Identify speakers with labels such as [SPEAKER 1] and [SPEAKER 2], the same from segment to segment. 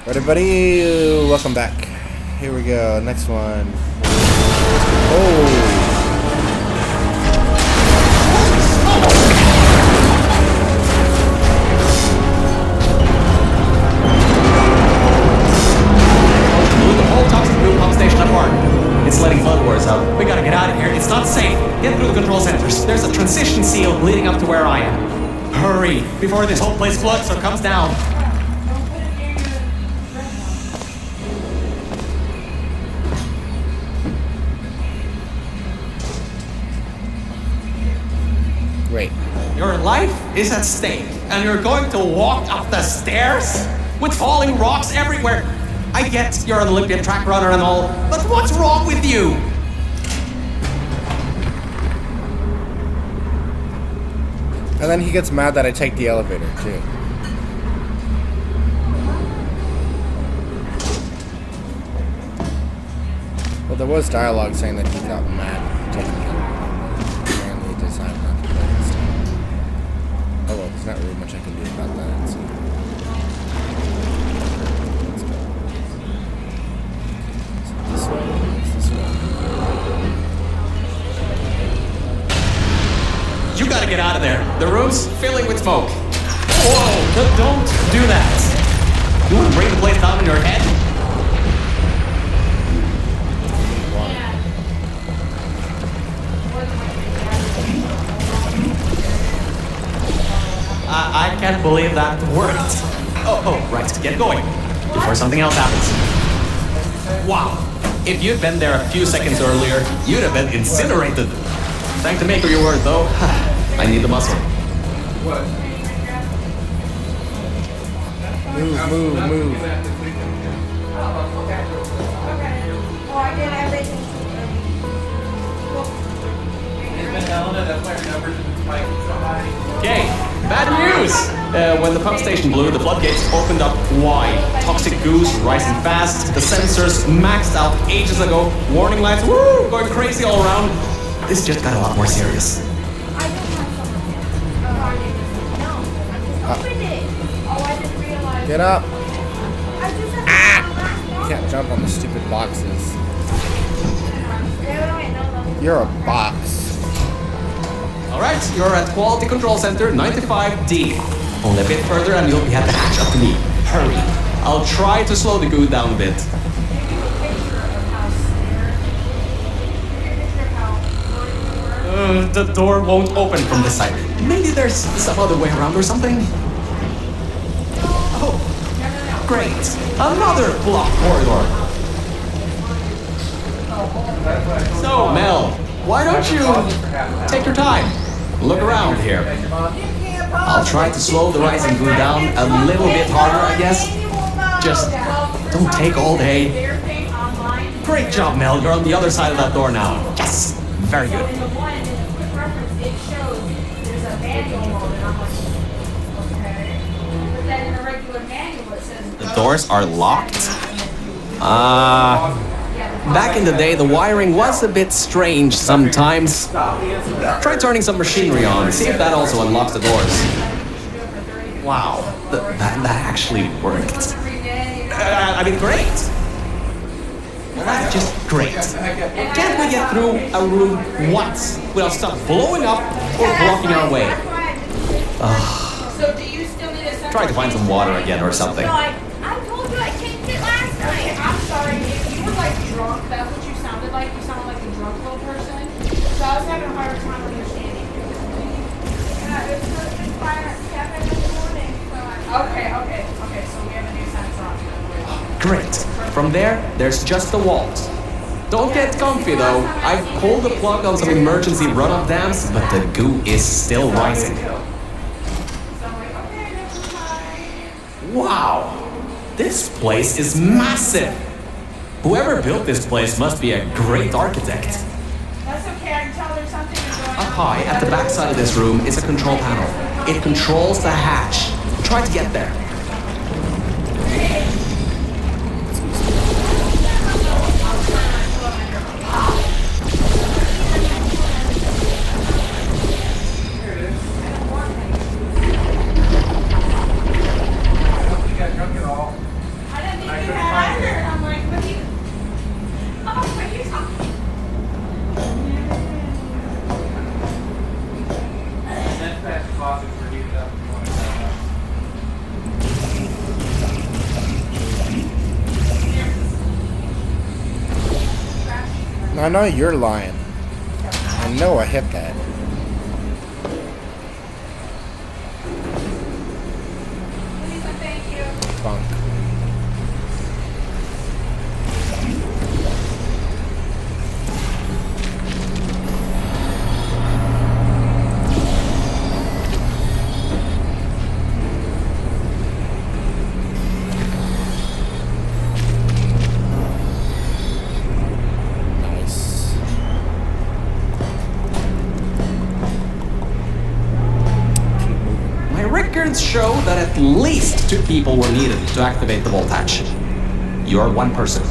[SPEAKER 1] Everybody, welcome back. Here we go. Next one. Oh.
[SPEAKER 2] Blew the whole toxic fuel pump station apart. It's letting flood wars out. We gotta get out of here. It's not safe. Get through the control centers. There's a transition seal leading up to where I am. Hurry, before this whole place floods or comes down.
[SPEAKER 1] Wait.
[SPEAKER 2] Your life is at stake, and you're going to walk up the stairs with falling rocks everywhere. I get you're an Olympian track runner and all, but what's wrong with you?
[SPEAKER 1] And then he gets mad that I take the elevator, too. Well, there was dialogue saying that he got mad for taking the elevator. Apparently he decided not to play this time. Oh well, there's not really much I can do about that, so. Let's go. So this way, this way.
[SPEAKER 2] You gotta get out of there. The room's filling with smoke. Whoa, don't do that. You wanna bring the place down in your head? I can't believe that worked. Oh, right, get going. Before something else happens. Wow, if you'd been there a few seconds earlier, you'd have been incinerated. Thank the maker your word, though. I need the muscle.
[SPEAKER 1] Move.
[SPEAKER 2] Okay, bad news! When the pump station blew, the floodgates opened up wide. Toxic goos rising fast, the sensors maxed out ages ago, warning lights, woo, going crazy all around. This just got a lot more serious.
[SPEAKER 1] Get up! You can't jump on the stupid boxes. You're a box.
[SPEAKER 2] Alright, you're at Quality Control Center 95D. Only a bit further and you'll be at the hatch up to me. Hurry. I'll try to slow the goo down a bit. The door won't open from this side. Maybe there's some other way around or something. Oh, great. Another blocked corridor. So, Mel, why don't you take your time? Look around here. I'll try to slow the rising goo down a little bit harder, I guess. Just don't take all day. Great job, Mel. You're on the other side of that door now. Yes! Very good. The doors are locked? Back in the day, the wiring was a bit strange sometimes. Try turning some machinery on, see if that also unlocks the doors. Wow, that actually worked. I mean, great. Well, that's just great. Can't we get through a room once without stuff blowing up or blocking our way? Try to find some water again or something.
[SPEAKER 3] I told you I changed it last night. I'm sorry. If you were like drunk, that's what you sounded like. You sounded like a drunk little person. So I was having a hard time understanding. Yeah, it's fine at 7 in the morning. Okay. So we have a new sensor on.
[SPEAKER 2] Great. From there's just the walls. Don't get comfy though. I've pulled the plug on some emergency run-up dams, but the goo is still rising. Wow, this place is massive. Whoever built this place must be a great architect.
[SPEAKER 3] That's okay. I can tell there's something going on.
[SPEAKER 2] Up high at the back side of this room is a control panel. It controls the hatch. Try to get there.
[SPEAKER 3] I didn't
[SPEAKER 1] I know you're lying. I know I hit that.
[SPEAKER 3] Lisa, thank you.
[SPEAKER 1] Bunk. Nice. Keep moving.
[SPEAKER 2] My records show that at least 2 people were needed to activate the vault hatch. You're one person.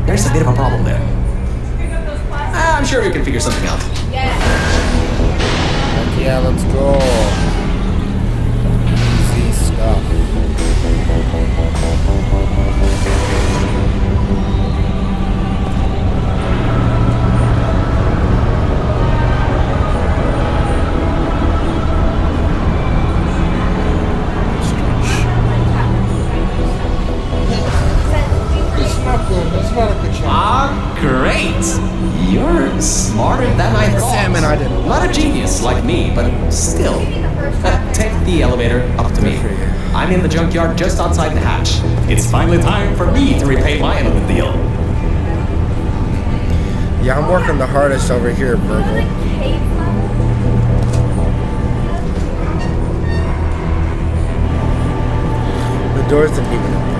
[SPEAKER 2] There's a bit of a problem there.
[SPEAKER 3] Pick up those plastics.
[SPEAKER 2] I'm sure you can figure something out.
[SPEAKER 3] Yeah.
[SPEAKER 1] Heck yeah, let's go. Easy stuff. It's not good. It's not a good shot.
[SPEAKER 2] Ah, great! You're smarter than I thought.
[SPEAKER 1] Salmon, I didn't.
[SPEAKER 2] Not a genius like me, but still. Take the elevator up to me.
[SPEAKER 1] Good for you.
[SPEAKER 2] I'm in the junkyard just outside the hatch. It's finally time for me to repay my end of the deal.
[SPEAKER 1] Yeah, I'm working the hardest over here, Virgil. The doors didn't even open.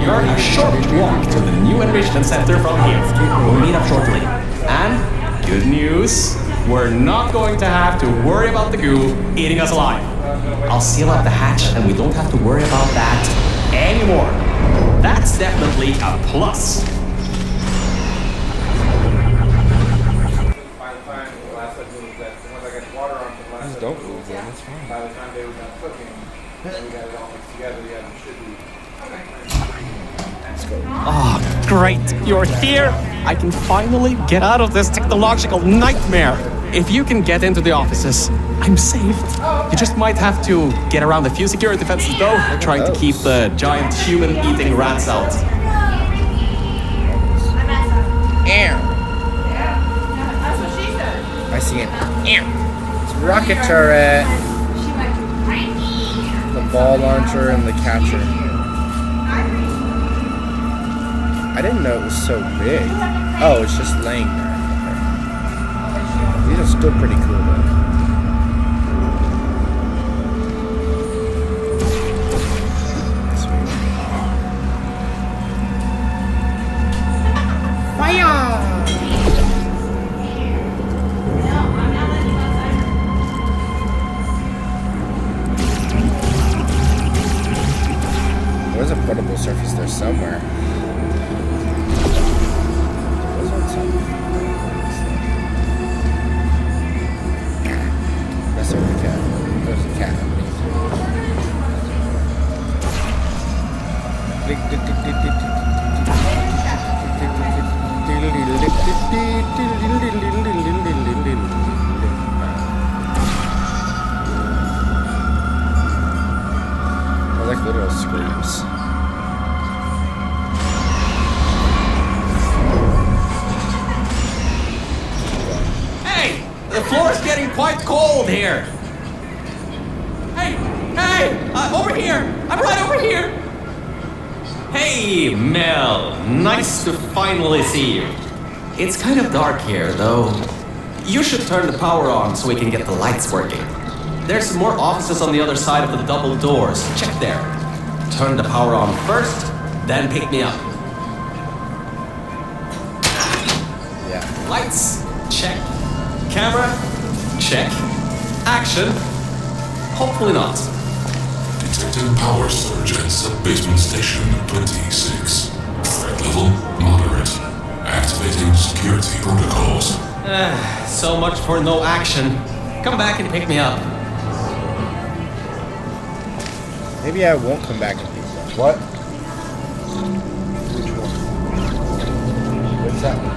[SPEAKER 2] You're a short walk to the new enrichment center from here. We'll meet up shortly. And good news, we're not going to have to worry about the goo eating us alive. I'll seal up the hatch and we don't have to worry about that anymore. That's definitely a plus.
[SPEAKER 4] By the time the last I moved that, once I got water on from last
[SPEAKER 1] Don't move then, it's fine.
[SPEAKER 4] by the time they were done cooking, and we got it all mixed together, yeah, it should be.
[SPEAKER 1] Let's go.
[SPEAKER 2] Ah, great, you're here. I can finally get out of this technological nightmare. If you can get into the offices, I'm saved. You just might have to get around a few security fences though, trying to keep the giant human-eating rats out.
[SPEAKER 1] Air.
[SPEAKER 3] That's what she said.
[SPEAKER 1] I see it. It's a rocket turret.
[SPEAKER 3] She went to
[SPEAKER 1] The ball launcher and the catcher. I didn't know it was so big. Oh, it's just laying there. Okay. These are still pretty cool though. Sweet. Fire! There's a portable surface there somewhere. Was on something. That's over the cat. There's a cat I like little screams.
[SPEAKER 2] Hey, the floor is getting quite cold here. Hey, over here. I'm right over here. Hey, Mel. Nice to finally see you. It's kind of dark here, though. You should turn the power on so we can get the lights working. There's some more offices on the other side of the double doors. Check there. Turn the power on first, then pick me up.
[SPEAKER 1] Yeah.
[SPEAKER 2] Lights, check. Camera, check. Action, hopefully not.
[SPEAKER 5] Detecting power surge at sub-basement station 26. Threat level moderate. Activating security protocols.
[SPEAKER 2] So much for no action. Come back and pick me up.
[SPEAKER 1] Maybe I won't come back and pick you up. What? Which one? What's that one?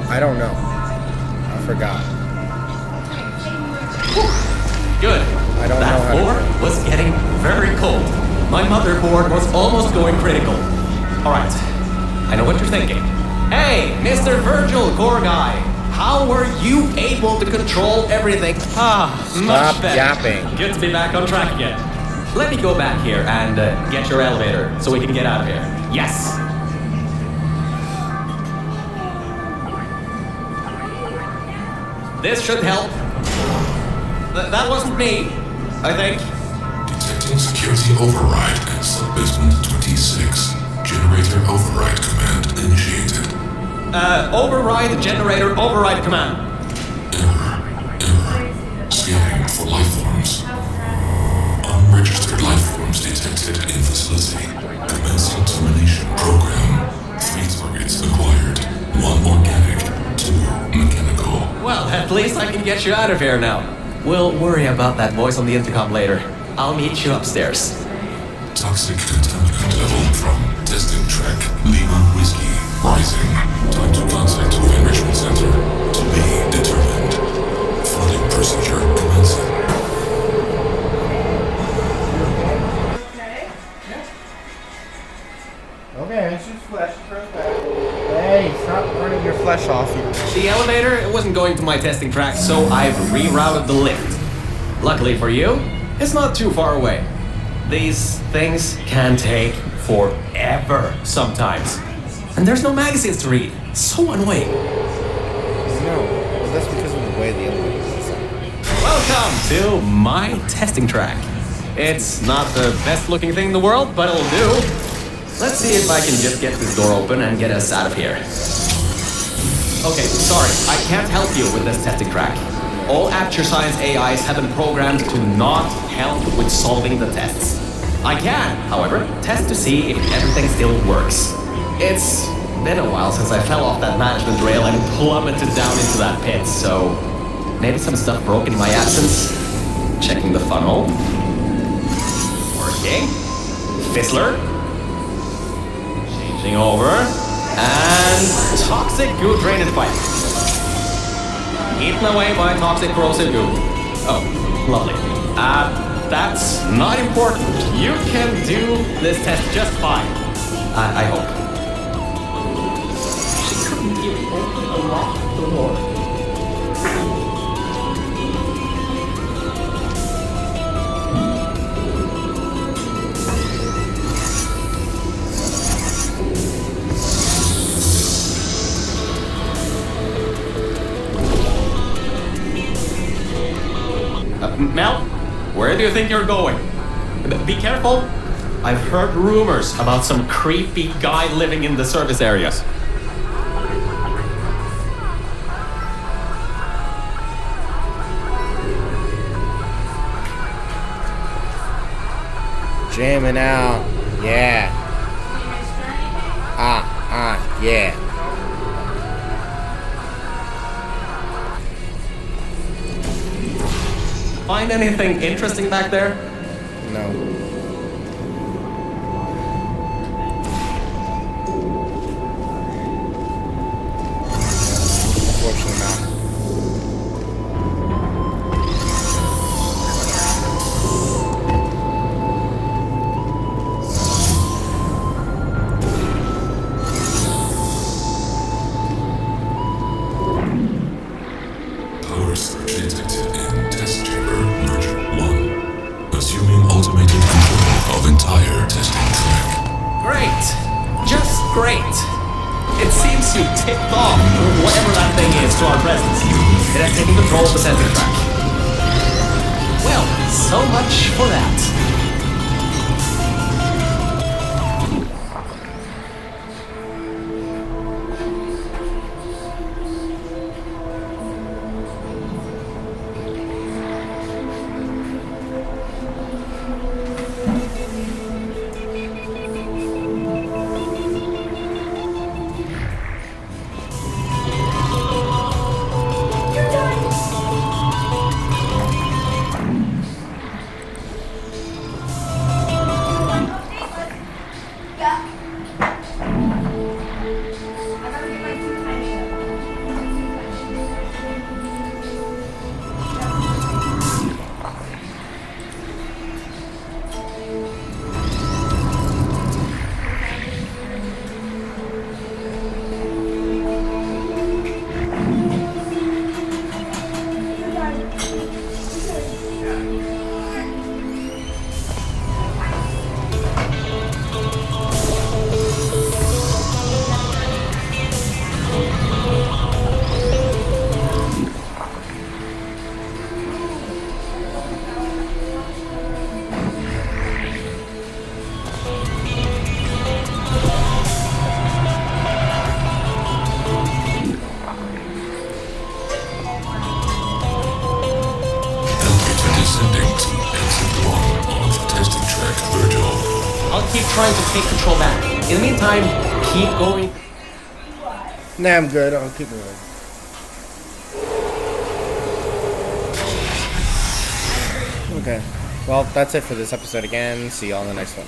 [SPEAKER 1] I don't know. I forgot.
[SPEAKER 2] Good.
[SPEAKER 1] I don't know
[SPEAKER 2] That
[SPEAKER 1] how to
[SPEAKER 2] floor
[SPEAKER 1] do it.
[SPEAKER 2] was getting very cold. My motherboard was almost going critical. Alright, I know what you're thinking. Hey, Mr. Virgil, core guy. How were you able to control everything?
[SPEAKER 1] Stop
[SPEAKER 2] Much better.
[SPEAKER 1] yapping.
[SPEAKER 2] Good to be back on track again. Let me go back here and get your elevator so we can get out of here. Yes. This should help. That wasn't me, I think.
[SPEAKER 5] Detecting security override at subbasement 26. Generator override command initiated.
[SPEAKER 2] Override generator override command.
[SPEAKER 5] Error. Scanning for life forms. Unregistered life forms detected in facility. Commencing termination program. 3 targets acquired. 1 organic, 2 mechanical.
[SPEAKER 2] Well, at least I can get you out of here now. We'll worry about that voice on the intercom later. I'll meet you upstairs.
[SPEAKER 5] Toxic contaminant level from testing track Lima Whiskey rising. Time to contact to enrichment center to be determined. Flooding procedure commencing.
[SPEAKER 1] Okay. It's just flesh. Hey, stop burning your flesh off.
[SPEAKER 2] The elevator it wasn't going to my testing track, so I've rerouted the lift. Luckily for you, it's not too far away. These things can take forever sometimes. And there's no magazines to read. So annoying.
[SPEAKER 1] No, but that's because of the way the elevator is.
[SPEAKER 2] Welcome to my testing track. It's not the best looking thing in the world, but it'll do. Let's see if I can just get this door open and get us out of here. Okay, sorry, I can't help you with this testing track. All Aperture Science AIs have been programmed to not help with solving the tests. I can, however, test to see if everything still works. It's been a while since I fell off that management rail and plummeted down into that pit, so maybe some stuff broke in my absence. Checking the funnel. Working. Fizzler. Changing over. And toxic goo drainage pipe. Eaten away by toxic corrosive goo. Oh, lovely. That's not important. You can do this test just fine. I hope. She couldn't even open a locked door. Mel, where do you think you're going? Be careful. I've heard rumors about some creepy guy living in the service areas.
[SPEAKER 1] Jamming out. Yeah. Yeah.
[SPEAKER 2] Find anything interesting back there?
[SPEAKER 1] No. Unfortunately not.
[SPEAKER 5] Power surge detected in test chamber merger 1. Assuming automated control of entire testing track.
[SPEAKER 2] Great. Just great. It seems you tipped off whatever that thing is to our presence. It has taken control of the testing track. Well, so much for that. keep trying to take control back. In the meantime, keep going.
[SPEAKER 1] Nah, I'm good. I'll keep moving. Okay. Well, that's it for this episode again. See y'all in the next one.